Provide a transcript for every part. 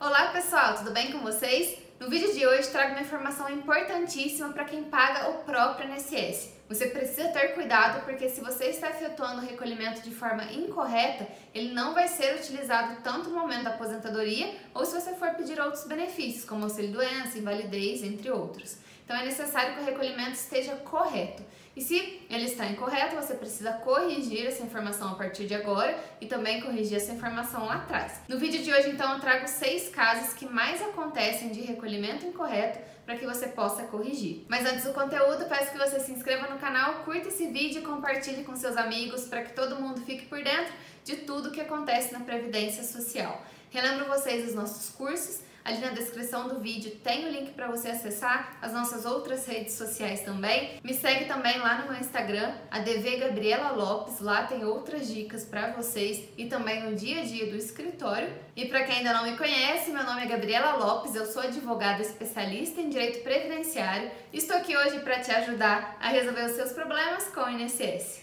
Olá pessoal, tudo bem com vocês? No vídeo de hoje trago uma informação importantíssima para quem paga o próprio INSS. Você precisa ter cuidado porque se você está efetuando o recolhimento de forma incorreta, ele não vai ser utilizado tanto no momento da aposentadoria ou se você for pedir outros benefícios, como auxílio-doença, invalidez, entre outros. Então é necessário que o recolhimento esteja correto. E se ele está incorreto, você precisa corrigir essa informação a partir de agora e também corrigir essa informação lá atrás. No vídeo de hoje, então, eu trago 6 casos que mais acontecem de recolhimento incorreto para que você possa corrigir. Mas antes do conteúdo, peço que você se inscreva no canal, curta esse vídeo e compartilhe com seus amigos para que todo mundo fique por dentro de tudo que acontece na Previdência Social. Relembro vocês os nossos cursos. Ali na descrição do vídeo tem o link para você acessar as nossas outras redes sociais também. Me segue também lá no meu Instagram, a DV Gabriela Lopes. Lá tem outras dicas para vocês e também no dia a dia do escritório. E para quem ainda não me conhece, meu nome é Gabriela Lopes, eu sou advogada especialista em direito previdenciário. Estou aqui hoje para te ajudar a resolver os seus problemas com o INSS.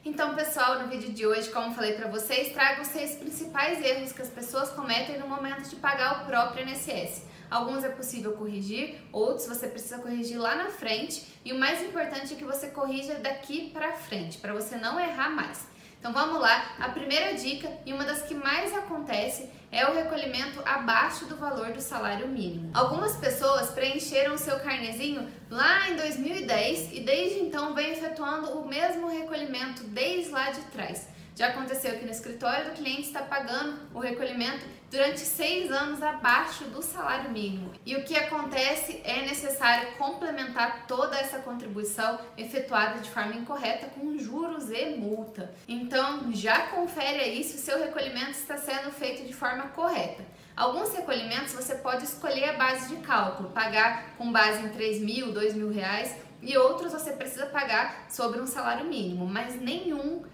Então, pessoal, no vídeo de hoje, como falei para vocês, trago os 6 principais erros que as pessoas cometem no momento de pagar o próprio INSS. Alguns é possível corrigir, outros você precisa corrigir lá na frente e o mais importante é que você corrija daqui para frente, para você não errar mais. Então vamos lá, a primeira dica e uma das que mais acontece é o recolhimento abaixo do valor do salário mínimo. Algumas pessoas preencheram o seu carnezinho lá em 2010 e desde então vem efetuando o mesmo recolhimento desde lá de trás. Já aconteceu que no escritório do cliente está pagando o recolhimento durante 6 anos abaixo do salário mínimo. E o que acontece é necessário complementar toda essa contribuição efetuada de forma incorreta com juros e multa. Então já confere aí se o seu recolhimento está sendo feito de forma correta. Alguns recolhimentos você pode escolher a base de cálculo, pagar com base em 3 mil, 2 mil reais, e outros você precisa pagar sobre um salário mínimo, mas nenhum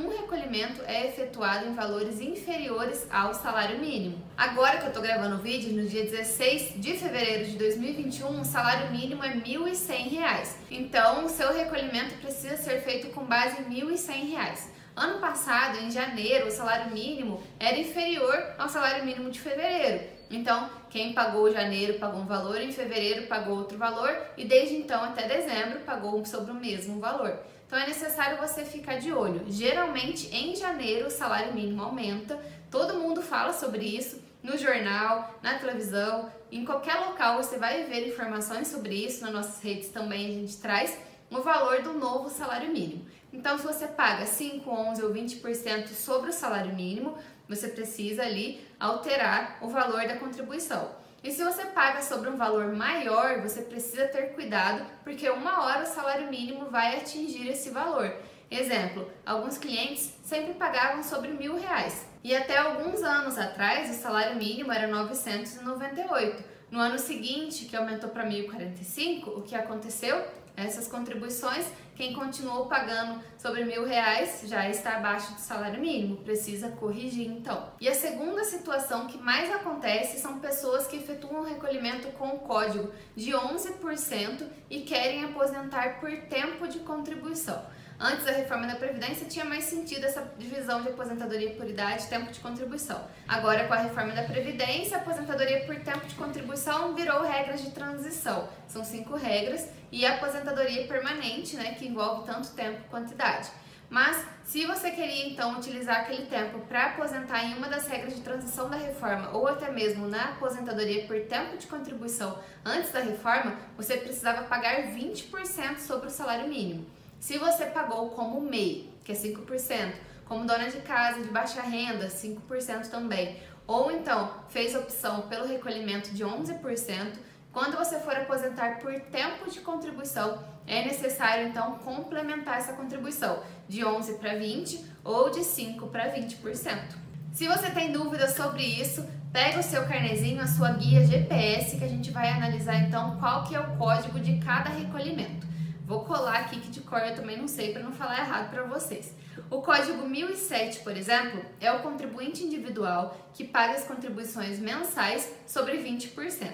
recolhimento é efetuado em valores inferiores ao salário mínimo. Agora que eu tô gravando o vídeo, no dia 16 de fevereiro de 2021, o salário mínimo é R$ 1.100. Então, o seu recolhimento precisa ser feito com base em R$ 1.100. Ano passado, em janeiro, o salário mínimo era inferior ao salário mínimo de fevereiro. Então, quem pagou janeiro pagou um valor, em fevereiro pagou outro valor e desde então até dezembro pagou sobre o mesmo valor. Então é necessário você ficar de olho. Geralmente em janeiro o salário mínimo aumenta, todo mundo fala sobre isso no jornal, na televisão, em qualquer local você vai ver informações sobre isso, nas nossas redes também a gente traz o valor do novo salário mínimo. Então se você paga 5, 11 ou 20% sobre o salário mínimo, você precisa ali alterar o valor da contribuição. E se você paga sobre um valor maior, você precisa ter cuidado, porque uma hora o salário mínimo vai atingir esse valor. Exemplo, alguns clientes sempre pagavam sobre R$ 1.000 e até alguns anos atrás o salário mínimo era 998. No ano seguinte, que aumentou para 1.045, o que aconteceu? Essas contribuições, quem continuou pagando sobre R$ 1.000 já está abaixo do salário mínimo, precisa corrigir então. E a segunda situação que mais acontece são pessoas que efetuam recolhimento com o código de 11% e querem aposentar por tempo de contribuição. Antes da reforma da Previdência tinha mais sentido essa divisão de aposentadoria por idade e tempo de contribuição. Agora com a reforma da Previdência, a aposentadoria por tempo de contribuição virou regras de transição. São 5 regras e a aposentadoria permanente, né, que envolve tanto tempo quanto idade. Mas se você queria então utilizar aquele tempo para aposentar em uma das regras de transição da reforma ou até mesmo na aposentadoria por tempo de contribuição antes da reforma, você precisava pagar 20% sobre o salário mínimo. Se você pagou como MEI, que é 5%, como dona de casa de baixa renda, 5% também, ou então fez opção pelo recolhimento de 11%, quando você for aposentar por tempo de contribuição, é necessário então complementar essa contribuição de 11 para 20 ou de 5 para 20%. Se você tem dúvidas sobre isso, pega o seu carnezinho, a sua guia GPS, que a gente vai analisar então qual que é o código de cada recolhimento. Vou colar aqui que de cor eu também não sei para não falar errado para vocês. O código 1007, por exemplo, é o contribuinte individual que paga as contribuições mensais sobre 20%.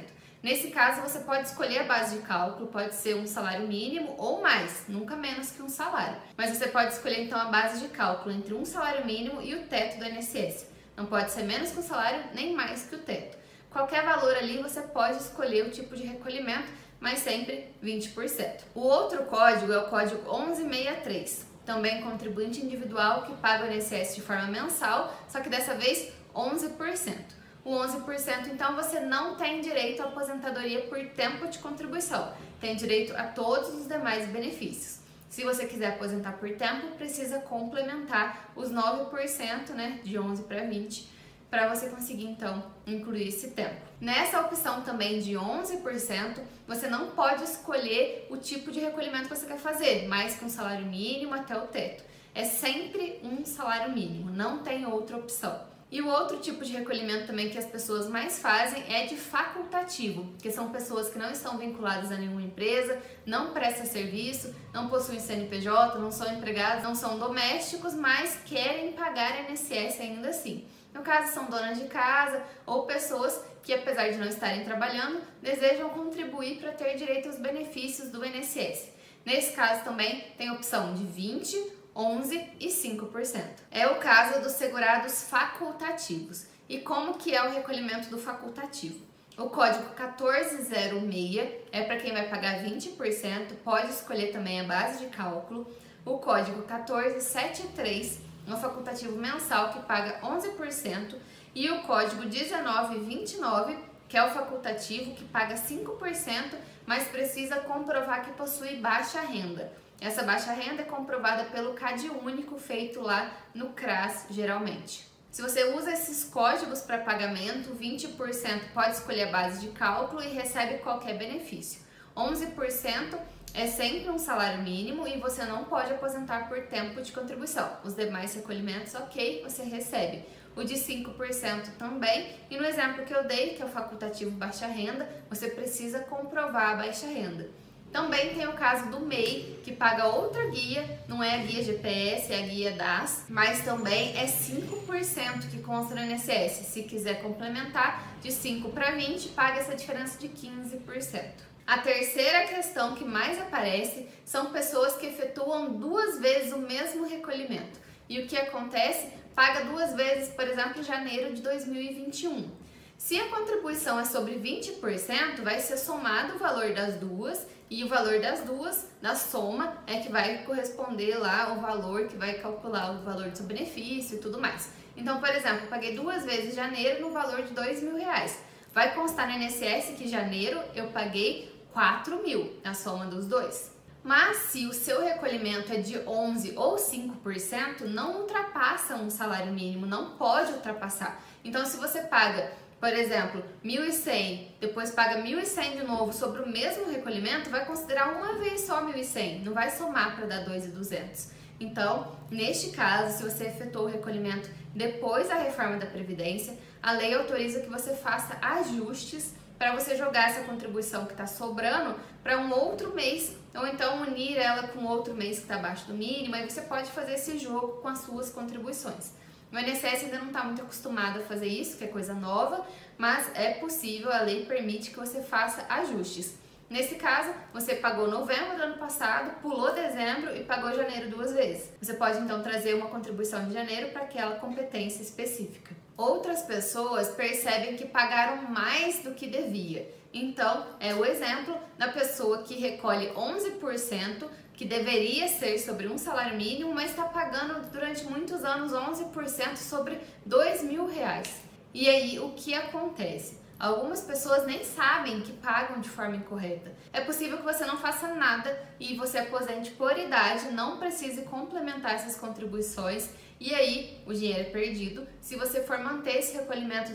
Nesse caso, você pode escolher a base de cálculo, pode ser um salário mínimo ou mais, nunca menos que um salário. Mas você pode escolher então a base de cálculo entre um salário mínimo e o teto do INSS. Não pode ser menos que o salário, nem mais que o teto. Qualquer valor ali você pode escolher o tipo de recolhimento, mas sempre 20%. O outro código é o código 1163, também contribuinte individual que paga o INSS de forma mensal, só que dessa vez 11%. O 11%, então, você não tem direito à aposentadoria por tempo de contribuição, tem direito a todos os demais benefícios. Se você quiser aposentar por tempo, precisa complementar os 9%, né, de 11 para 20, para você conseguir, então, incluir esse tempo. Nessa opção também de 11%, você não pode escolher o tipo de recolhimento que você quer fazer, mais que um salário mínimo até o teto. É sempre um salário mínimo, não tem outra opção. E o outro tipo de recolhimento também que as pessoas mais fazem é de facultativo, que são pessoas que não estão vinculadas a nenhuma empresa, não prestam serviço, não possuem CNPJ, não são empregados, não são domésticos, mas querem pagar INSS ainda assim. No caso, são donas de casa ou pessoas que, apesar de não estarem trabalhando, desejam contribuir para ter direito aos benefícios do INSS. Nesse caso também tem a opção de 20%, 11% e 5%. É o caso dos segurados facultativos. E como que é o recolhimento do facultativo? O código 1406 é para quem vai pagar 20%, pode escolher também a base de cálculo. O código 1473 é um facultativo mensal que paga 11%. E o código 1929, que é o facultativo que paga 5%, mas precisa comprovar que possui baixa renda. Essa baixa renda é comprovada pelo CAD único feito lá no CRAS, geralmente. Se você usa esses códigos para pagamento, 20% pode escolher a base de cálculo e recebe qualquer benefício. 11% é sempre um salário mínimo e você não pode aposentar por tempo de contribuição. Os demais recolhimentos, ok, você recebe. O de 5% também, e no exemplo que eu dei, que é o facultativo baixa renda, você precisa comprovar a baixa renda. Também tem o caso do MEI, que paga outra guia, não é a guia GPS, é a guia DAS, mas também é 5% que consta no INSS. Se quiser complementar, de 5 para 20, paga essa diferença de 15%. A terceira questão que mais aparece são pessoas que efetuam 2 vezes o mesmo recolhimento. E o que acontece? Paga 2 vezes, por exemplo, em janeiro de 2021. Se a contribuição é sobre 20%, vai ser somado o valor das duas e o valor das duas, da soma, é que vai corresponder lá o valor, que vai calcular o valor do seu benefício e tudo mais. Então, por exemplo, eu paguei 2 vezes janeiro no valor de R$2.000. Vai constar no INSS que em janeiro eu paguei R$4.000, a soma dos dois. Mas se o seu recolhimento é de 11% ou 5%, não ultrapassa um salário mínimo, não pode ultrapassar. Então, se você paga, por exemplo, 1.100, depois paga 1.100 de novo sobre o mesmo recolhimento, vai considerar uma vez só 1.100, não vai somar para dar 2.200. Então, neste caso, se você efetuou o recolhimento depois da reforma da Previdência, a lei autoriza que você faça ajustes para você jogar essa contribuição que está sobrando para um outro mês, ou então unir ela com outro mês que está abaixo do mínimo, aí você pode fazer esse jogo com as suas contribuições. O INSS ainda não está muito acostumado a fazer isso, que é coisa nova, mas é possível, a lei permite que você faça ajustes. Nesse caso, você pagou novembro do ano passado, pulou dezembro e pagou janeiro 2 vezes. Você pode então trazer uma contribuição de janeiro para aquela competência específica. Outras pessoas percebem que pagaram mais do que devia. Então, é o exemplo da pessoa que recolhe 11%, que deveria ser sobre um salário mínimo, mas está pagando durante muitos anos 11% sobre R$2.000. E aí, o que acontece? Algumas pessoas nem sabem que pagam de forma incorreta. É possível que você não faça nada e você aposente por idade, não precise complementar essas contribuições e aí o dinheiro é perdido. Se você for manter esse recolhimento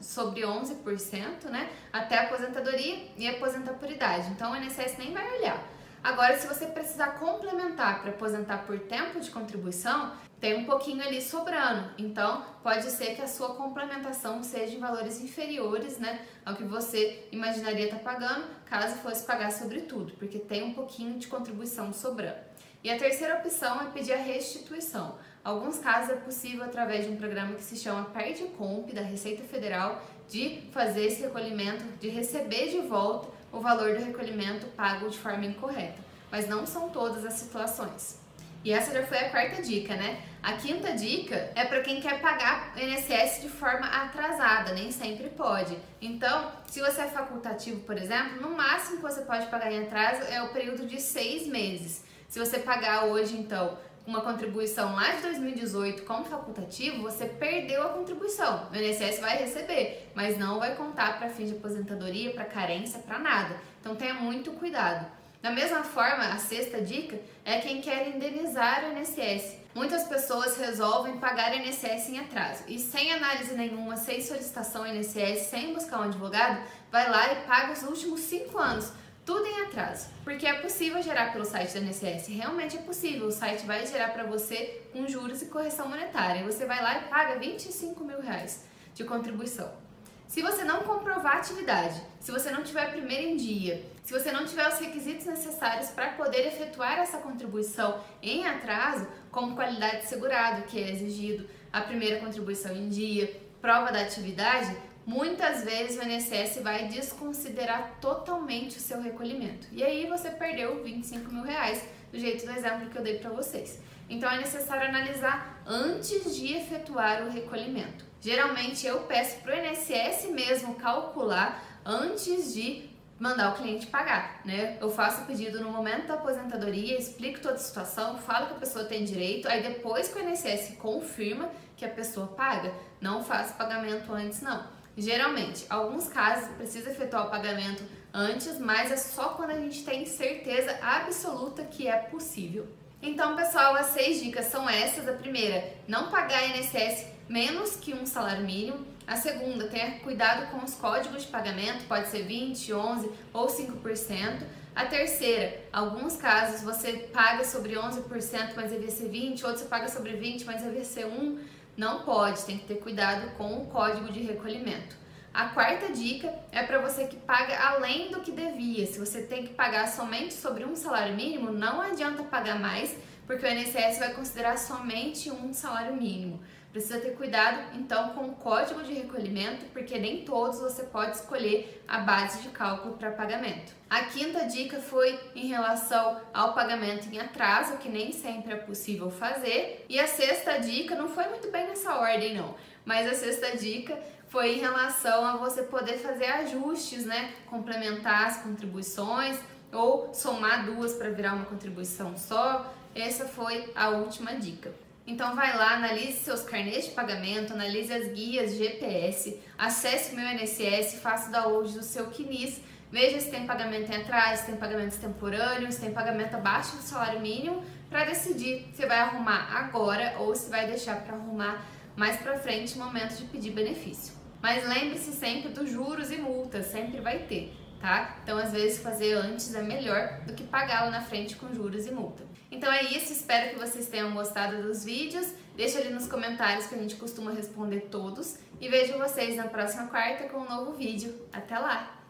sobre 11%, né, até a aposentadoria e aposentar por idade. Então o INSS nem vai olhar. Agora, se você precisar complementar para aposentar por tempo de contribuição, tem um pouquinho ali sobrando. Então, pode ser que a sua complementação seja em valores inferiores, né, ao que você imaginaria estar pagando, caso fosse pagar sobre tudo, porque tem um pouquinho de contribuição sobrando. E a terceira opção é pedir a restituição. Alguns casos é possível, através de um programa que se chama Perdicomp, da Receita Federal, de fazer esse recolhimento, de receber de volta o valor do recolhimento pago de forma incorreta. Mas não são todas as situações. E essa já foi a quarta dica, né? A quinta dica é para quem quer pagar o INSS de forma atrasada, nem sempre pode. Então, se você é facultativo, por exemplo, no máximo que você pode pagar em atraso é o período de 6 meses. Se você pagar hoje, então, uma contribuição lá de 2018 como facultativo, você perdeu a contribuição. O INSS vai receber, mas não vai contar para fins de aposentadoria, para carência, para nada. Então tenha muito cuidado. Da mesma forma, a sexta dica é quem quer indenizar o INSS. Muitas pessoas resolvem pagar o INSS em atraso e sem análise nenhuma, sem solicitação ao INSS, sem buscar um advogado, vai lá e paga os últimos 5 anos. Tudo em atraso, porque é possível gerar pelo site do INSS, realmente é possível, o site vai gerar para você com juros e correção monetária, e você vai lá e paga R$25 mil de contribuição. Se você não comprovar a atividade, se você não tiver primeiro em dia, se você não tiver os requisitos necessários para poder efetuar essa contribuição em atraso, como qualidade de segurado, que é exigido, a primeira contribuição em dia, prova da atividade, muitas vezes o INSS vai desconsiderar totalmente o seu recolhimento. E aí você perdeu R$25 mil, do jeito do exemplo que eu dei para vocês. Então é necessário analisar antes de efetuar o recolhimento. Geralmente eu peço para o INSS mesmo calcular antes de mandar o cliente pagar, né? Eu faço o pedido no momento da aposentadoria, explico toda a situação, falo que a pessoa tem direito, aí depois que o INSS confirma que a pessoa paga, não faço pagamento antes não. Geralmente, alguns casos precisa efetuar o pagamento antes, mas é só quando a gente tem certeza absoluta que é possível. Então, pessoal, as 6 dicas são essas. A primeira, não pagar INSS menos que um salário mínimo. A segunda, ter cuidado com os códigos de pagamento, pode ser 20, 11 ou 5%. A terceira, alguns casos você paga sobre 11%, mas devia ser 20, outros você paga sobre 20, mas devia ser 1%. Não pode, tem que ter cuidado com o código de recolhimento. A quarta dica é para você que paga além do que devia. Se você tem que pagar somente sobre um salário mínimo, não adianta pagar mais, porque o INSS vai considerar somente um salário mínimo. Precisa ter cuidado, então, com o código de recolhimento, porque nem todos você pode escolher a base de cálculo para pagamento. A quinta dica foi em relação ao pagamento em atraso, que nem sempre é possível fazer. E a sexta dica, não foi muito bem nessa ordem não, mas a sexta dica foi em relação a você poder fazer ajustes, né? Complementar as contribuições ou somar duas para virar uma contribuição só. Essa foi a última dica. Então vai lá, analise seus carnês de pagamento, analise as guias GPS, acesse o meu INSS, faça o download do seu CNIS, veja se tem pagamento em atraso, se tem pagamento extemporâneo, se tem pagamento abaixo do salário mínimo, para decidir se vai arrumar agora ou se vai deixar para arrumar mais para frente no momento de pedir benefício. Mas lembre-se sempre dos juros e multas, sempre vai ter, tá? Então às vezes fazer antes é melhor do que pagar lá na frente com juros e multa. Então é isso, espero que vocês tenham gostado dos vídeos, deixa ali nos comentários que a gente costuma responder todos e vejo vocês na próxima quarta com um novo vídeo. Até lá!